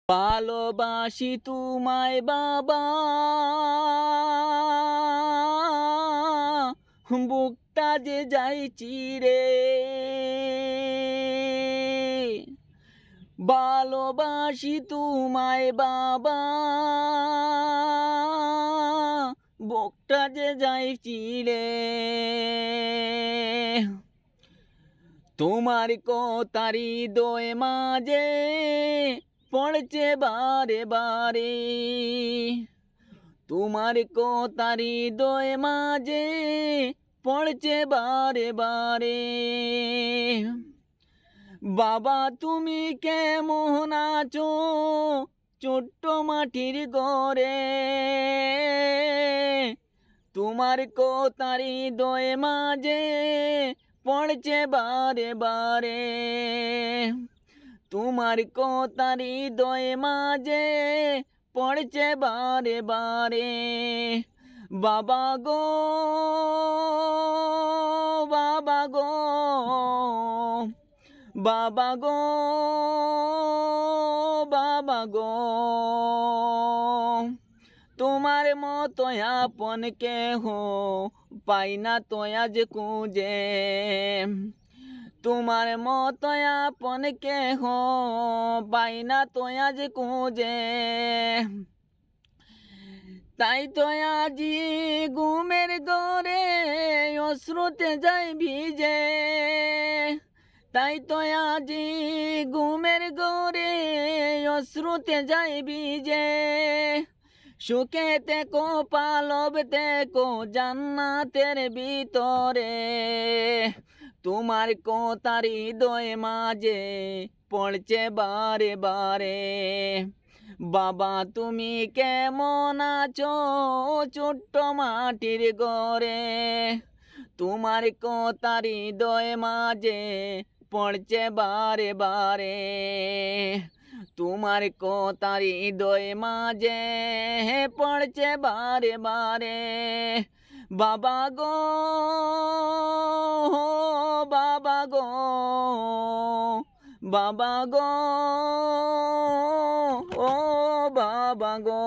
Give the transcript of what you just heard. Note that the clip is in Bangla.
ভালোবাসি তোমায় বাবা, বুকটা যে যায় চিরে। ভালোবাসি তোমায় বাবা, বুকটা যে যায় চিরে। তোমার কথারি দোয় মাঝে পড়ছে বারে বারে। তোমার কথারি দোয় মাঝে পড়ছে বারে বারে। বাবা তুমি কেমন আছো ছোট্ট মাটির ঘরে। তোমার কথারি দোয় মাঝে পড়ছে বারে বারে। তোমার কথারি দোয় মাঝে পড়ছে বারে বারে। বাবা গো, বাবা গো, বাবা গো, বাবা গো, তোমার মতো আপন কেহ পাই না তো আজ খুঁজে। তোমার মতো আপন কেহ পাই না তো আজ খুঁজে। তাই তো আজি ঘুমের ঘরে অশ্রুতে যাই ভিজে। তাই তো আজি ঘুমের ঘরে অশ্রুতে যাই ভিজে। সুখে থেকো পালব থেকো জান্নাতের ভিতরে। তোমার কথারি দোয় মাঝে পড়ছে বারে বারে। বাবা তুমি কেমন আছো ছোট্ট মাটির ঘরে। তোমার কথারি দোয় মাঝে পড়ছে বারে বারে। তোমার কথারি দোয় মাঝে পড়ছে বারে বারে। বাবা গো, বাবা গো, বাবা গো, ও বাবা গো।